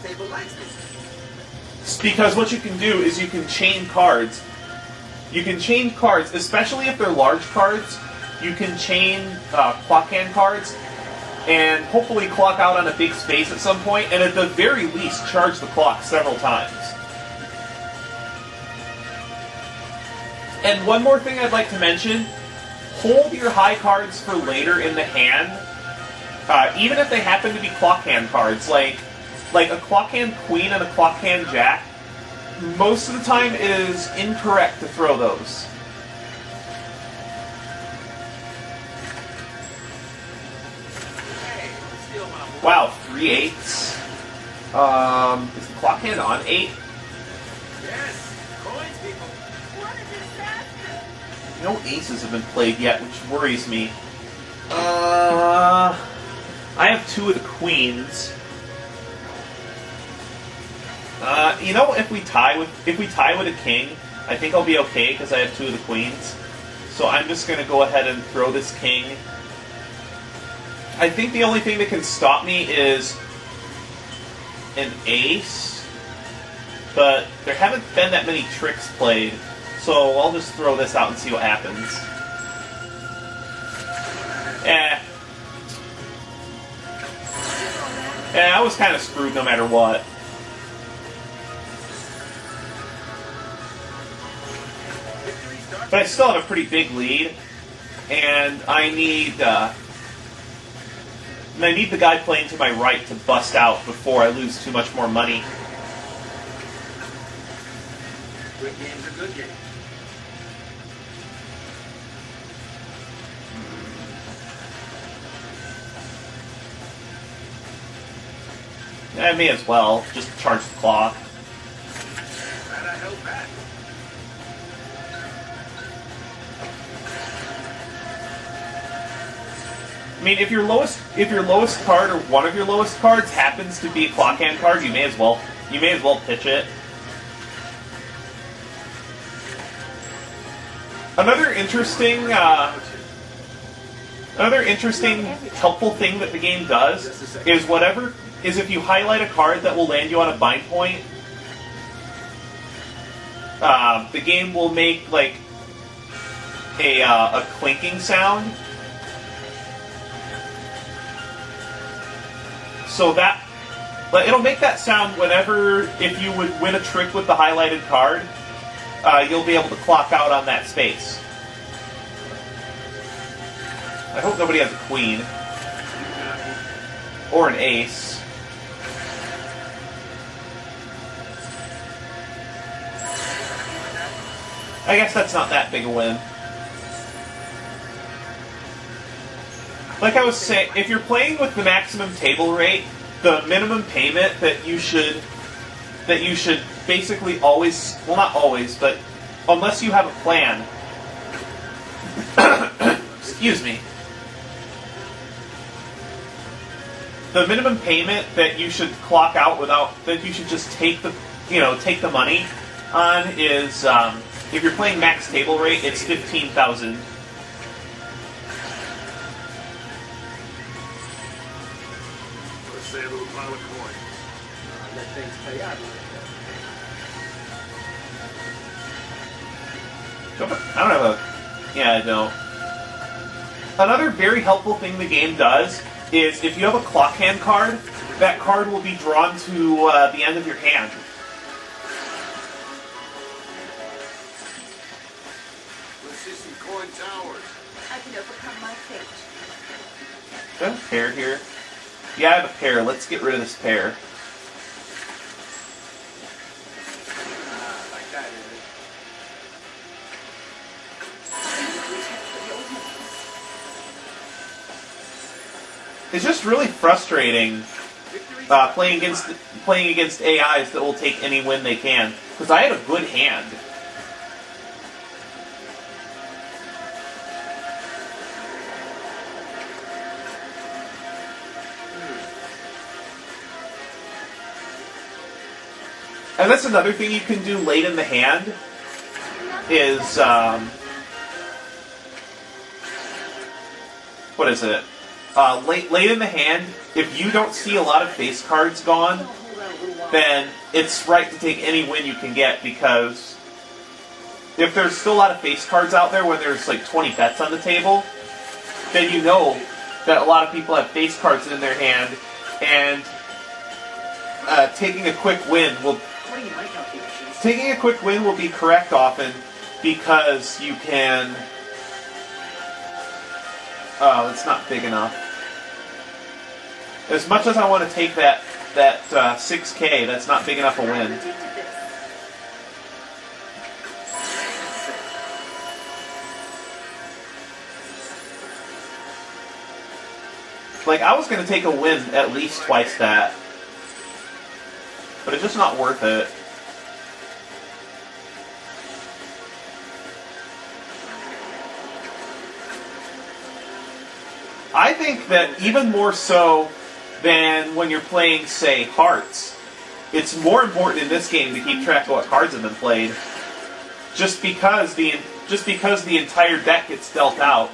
table likes me. Because what you can do is you can chain cards. You can chain cards, especially if they're large cards. You can chain clock hand cards and hopefully clock out on a big space at some point, and at the very least charge the clock several times. And one more thing I'd like to mention, hold your high cards for later in the hand, even if they happen to be clock hand cards, like a clock hand queen and a clock hand jack. Most of the time it is incorrect to throw those. Wow, 3 8s. Is the clock hand on 8? Yes, coins, people. What a disaster! No aces have been played yet, which worries me. I have 2 of the queens. You know, if we tie with a king, I think I'll be okay because I have 2 of the queens. So I'm just going to go ahead and throw this king. I think the only thing that can stop me is an ace, but there haven't been that many tricks played, so I'll just throw this out and see what happens. I was kind of screwed no matter what. But I still have a pretty big lead, and I need the guy playing to my right to bust out before I lose too much more money. Good game's a good game. I may as well just charge the clock. Glad I held back. I mean, if your lowest card or one of your lowest cards happens to be a clock hand card, you may as well pitch it. Another interesting helpful thing that the game does is if you highlight a card that will land you on a bind point, the game will make like a clinking sound. So that, but it'll make that sound whenever, if you would win a trick with the highlighted card, you'll be able to clock out on that space. I hope nobody has a queen. Or an ace. I guess that's not that big a win. Like I was saying, if you're playing with the maximum table rate, the minimum payment that you should basically always, well, not always, but unless you have a plan. Excuse me. The minimum payment that you should clock out that you should just take the money on is, if you're playing max table rate, it's 15,000. Say a little pile of coins. Let things play out. I don't have a... Yeah, I don't. Another very helpful thing the game does is if you have a clock hand card, that card will be drawn to the end of your hand. Let's see some coin towers. I can overcome my fate. Do I have a pair here? Yeah, I have a pair. Let's get rid of this pair. Like that, is it? It's just really frustrating playing against AIs that will take any win they can. Because I had a good hand. And that's another thing you can do late in the hand is, what is it? Late in the hand, if you don't see a lot of face cards gone, then it's right to take any win you can get, because if there's still a lot of face cards out there when there's like 20 bets on the table, then you know that a lot of people have face cards in their hand, and taking a quick win will be correct often, because you can. Oh, it's not big enough. As much as I want to take that 6K, that's not big enough a win. Like, I was going to take a win at least twice that. But it's just not worth it. I think that even more so than when you're playing, say, Hearts, it's more important in this game to keep track of what cards have been played. Just because the entire deck gets dealt out.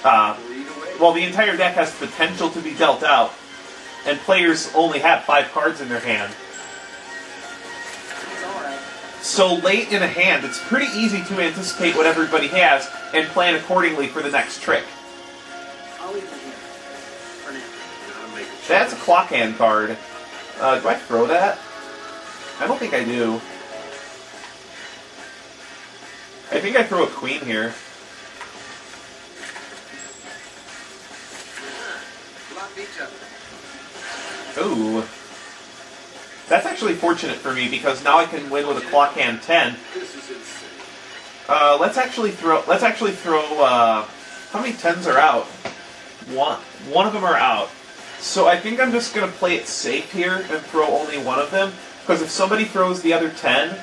Well, the entire deck has potential to be dealt out, and players only have 5 cards in their hand. So late in a hand, it's pretty easy to anticipate what everybody has and plan accordingly for the next trick. I'll leave it here. For now. That's a clock hand card. Do I throw that? I don't think I do. I think I throw a queen here. Ooh. That's actually fortunate for me, because now I can win with a clock hand 10. Let's actually throw how many 10s are out? One of them are out. So I think I'm just going to play it safe here and throw only one of them, because if somebody throws the other 10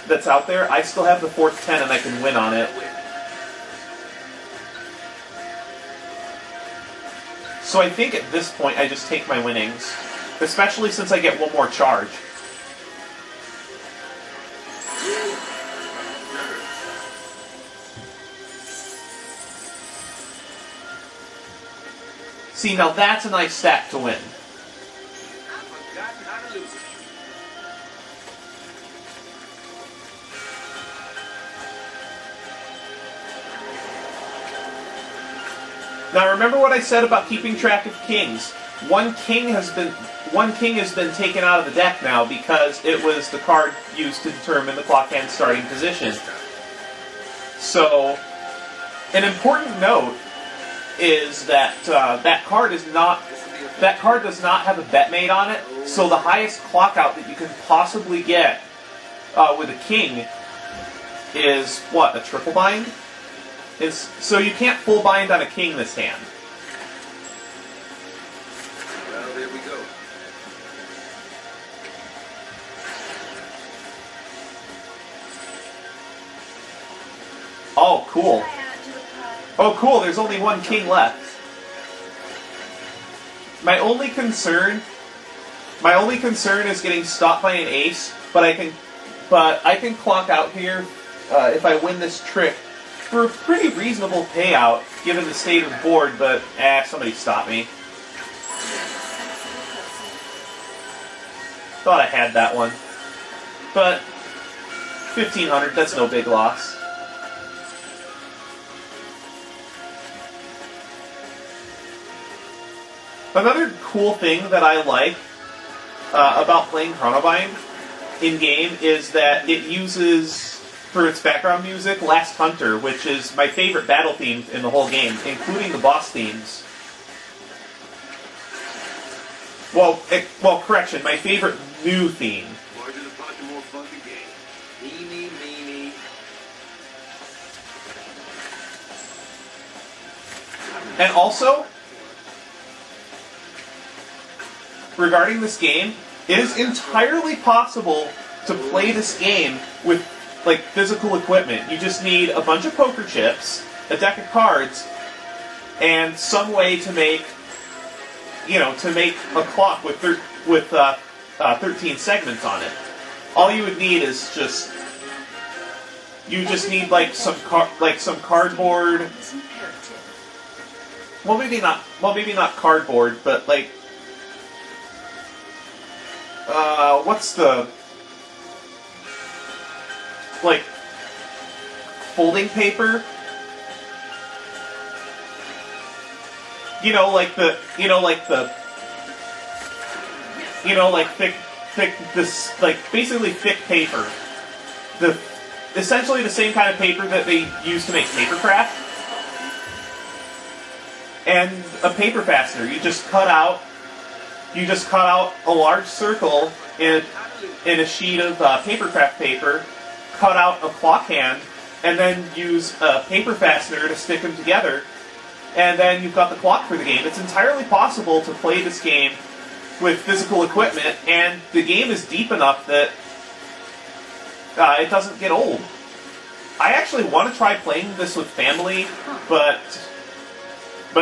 that's out there, I still have the 4th 10 and I can win on it. So I think at this point I just take my winnings, especially since I get one more charge. See, now that's a nice stack to win. Now remember what I said about keeping track of kings. One king has been taken out of the deck now because it was the card used to determine the clock hand starting position. So, an important note is that that card does not have a bet made on it. So the highest clock out that you can possibly get with a king is what, a triple bind? So you can't full bind on a king this hand. Well, there we go. Oh, cool. Oh, cool, there's only one king left. My only concern is getting stopped by an ace, but I can clock out here if I win this trick for a pretty reasonable payout, given the state of the board, but, somebody stopped me. Thought I had that one. But, 1,500, that's no big loss. Another cool thing that I like about playing Chronobind in-game is that it uses, for its background music, Last Hunter, which is my favorite battle theme in the whole game, including the boss themes. Well, correction, my favorite new theme. Larger the pot, the more fun the game. Me, me. And also, regarding this game, it is entirely possible to play this game with, like, physical equipment. You just need a bunch of poker chips, a deck of cards, and some way to make, a clock with 13 segments on it. All you would need is you just need some cardboard. Well, maybe not cardboard, but what's the, like, folding paper? Like thick, this, like, basically thick paper. Essentially the same kind of paper that they use to make paper craft. And a paper fastener. You just cut out a large circle in a sheet of paper craft paper, cut out a clock hand, and then use a paper fastener to stick them together, and then you've got the clock for the game. It's entirely possible to play this game with physical equipment, and the game is deep enough that it doesn't get old. I actually want to try playing this with family, but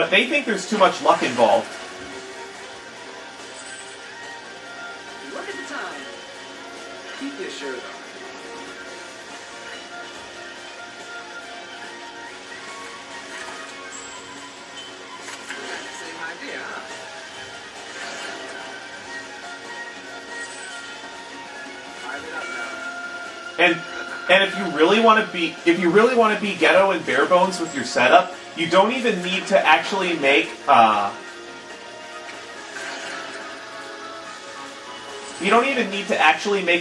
they think there's too much luck involved. Look at the time. Keep your shirt on. Same idea, huh? Fire it up now. And if you really want to be ghetto and bare bones with your setup, you don't even need to actually make a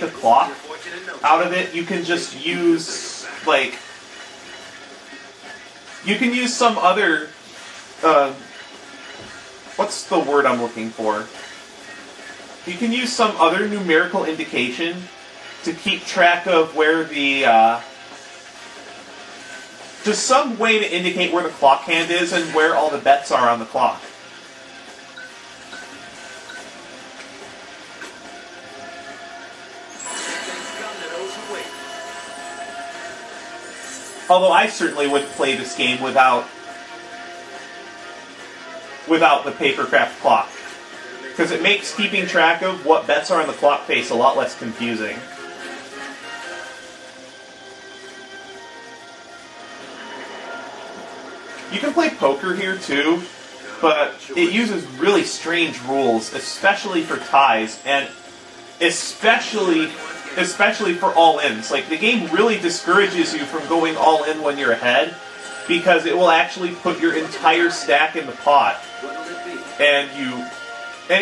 clock out of it. You can just use, like, you can use some other what's the word I'm looking for? You can use some other numerical indication to keep track of where the just some way to indicate where the clock hand is and where all the bets are on the clock. Although I certainly wouldn't play this game without the papercraft clock, because it makes keeping track of what bets are on the clock face a lot less confusing. You can play poker here too, but it uses really strange rules, especially for ties, and especially for all-ins. Like, the game really discourages you from going all-in when you're ahead, because it will actually put your entire stack in the pot. And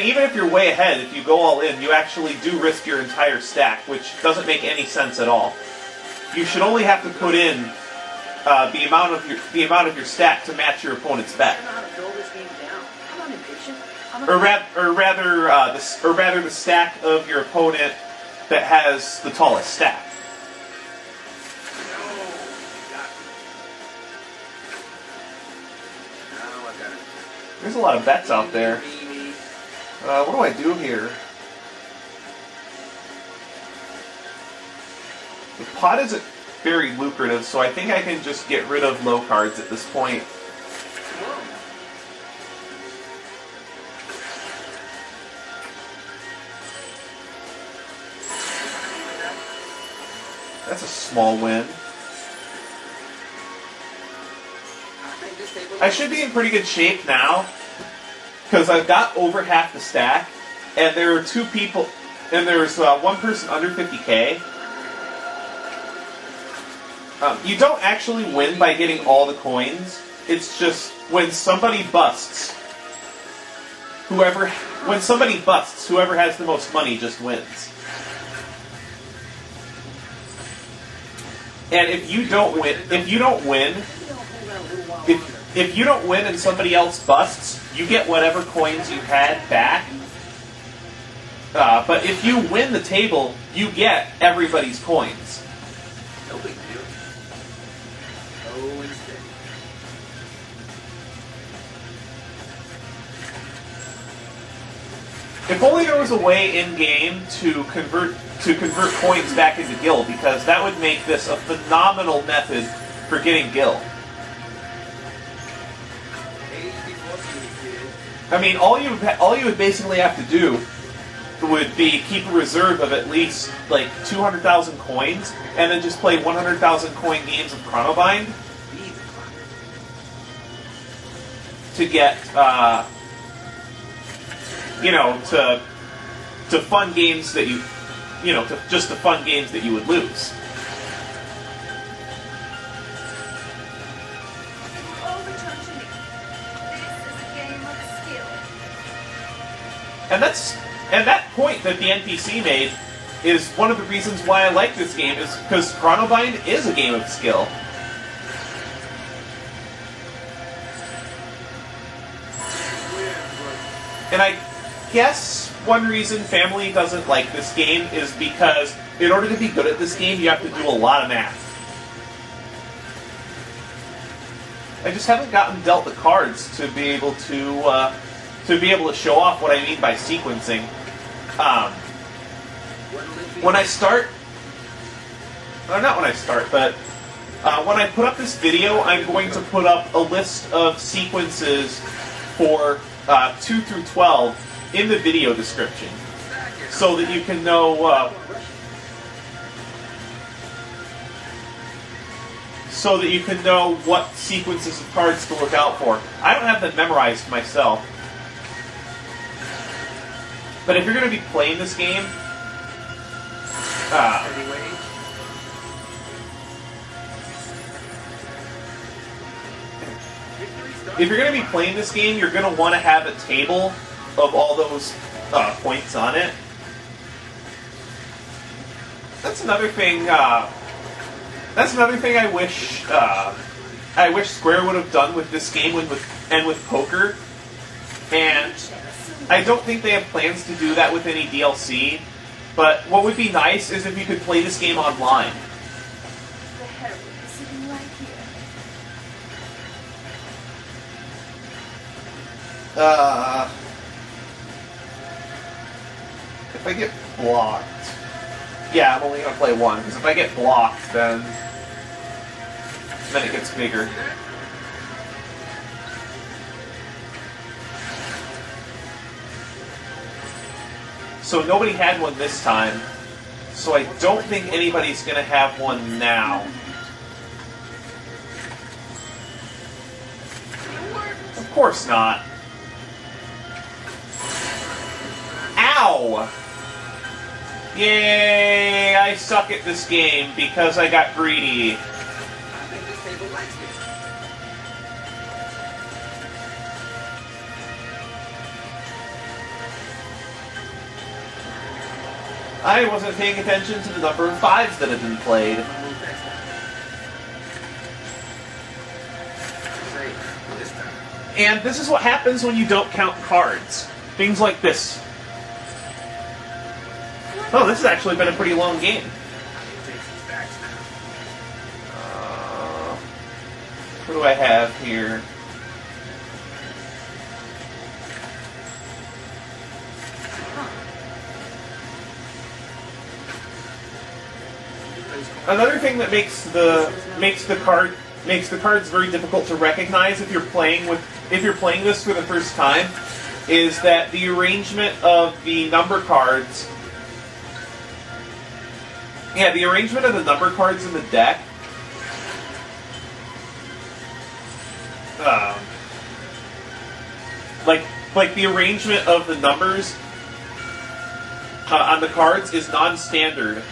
even if you're way ahead, if you go all-in, you actually do risk your entire stack, which doesn't make any sense at all. You should only have to put in the amount of your stack to match your opponent's bet. Or rather the stack of your opponent that has the tallest stack. There's a lot of bets out there. What do I do here? The pot isn't very lucrative, so I think I can just get rid of low cards at this point. That's a small win. I should be in pretty good shape now, because I've got over half the stack, and there are two people, and there's one person under 50k. You don't actually win by getting all the coins. It's just when somebody busts, whoever has the most money just wins. And if you don't win and somebody else busts, you get whatever coins you had back. But if you win the table, you get everybody's coins. No big deal. Oh, and steady. If only there was a way in game to convert coins back into gil, because that would make this a phenomenal method for getting gil. I mean, all you would basically have to do would be keep a reserve of at least like 200,000 coins, and then just play 100,000 coin games of Chronobind to get, to fun games that to fun games that you would lose. All return to me. This is a game of skill. And that point that the NPC made is one of the reasons why I like this game, is because Chronobind is a game of skill. And I guess one reason family doesn't like this game is because in order to be good at this game, you have to do a lot of math. I just haven't gotten dealt the cards to be able to show off what I mean by sequencing. When I start, or not when I start, but when I put up this video, I'm going to put up a list of sequences for 2 through 12 in the video description, so that you can know what sequences of cards to look out for. I don't have them memorized myself, but if you're going to be playing this game, you're going to want to have a table of all those points on it. That's another thing. I wish Square would have done with this game with poker, and I don't think they have plans to do that with any DLC. But what would be nice is if you could play this game online. The heroine is sitting right here. If I get blocked... Yeah, I'm only going to play one, because if I get blocked, then it gets bigger. So nobody had one this time, so I don't think anybody's going to have one now. Of course not. Ow! Yay! I suck at this game because I got greedy. I wasn't paying attention to the number of 5s that had been played. And this is what happens when you don't count cards. Things like this. Oh, this has actually been a pretty long game. What do I have here? Another thing that makes the cards very difficult to recognize if you're playing this for the first time is that the arrangement of the number cards. Yeah, the arrangement of the number cards in the deck. Like the arrangement of the numbers on the cards is non-standard.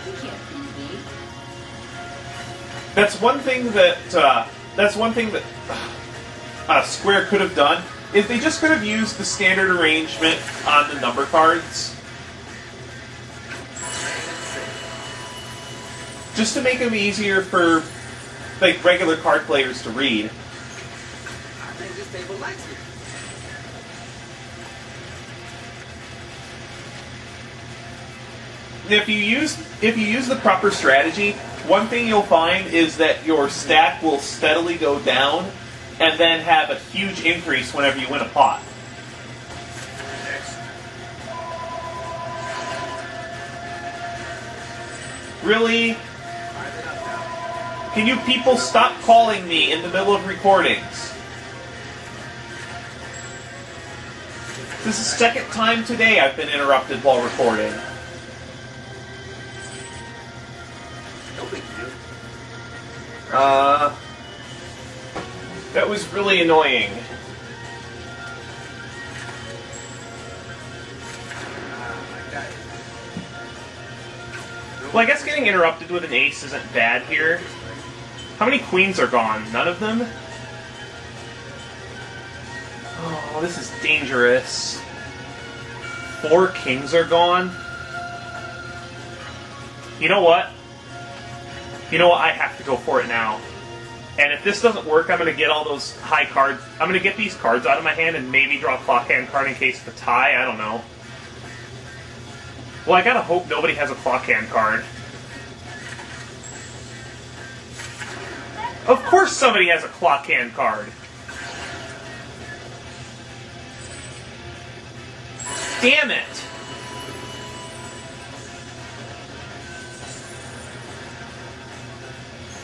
That's one thing that Square could have done, is they just could have used the standard arrangement on the number cards, just to make them easier for like regular card players to read. I think this table likes it. If you use the proper strategy, one thing you'll find is that your stack will steadily go down and then have a huge increase whenever you win a pot. Really? Can you people stop calling me in the middle of recordings? This is the second time today I've been interrupted while recording. No big deal. That was really annoying. Like that. Well, I guess getting interrupted with an ace isn't bad here. How many queens are gone? None of them? Oh, this is dangerous. 4 kings are gone. You know what? I have to go for it now. And if this doesn't work, I'm going to get all those high cards. I'm going to get these cards out of my hand and maybe draw a clock hand card in case of a tie. I don't know. Well, I gotta hope nobody has a clock hand card. Of course somebody has a clock hand card. Damn it!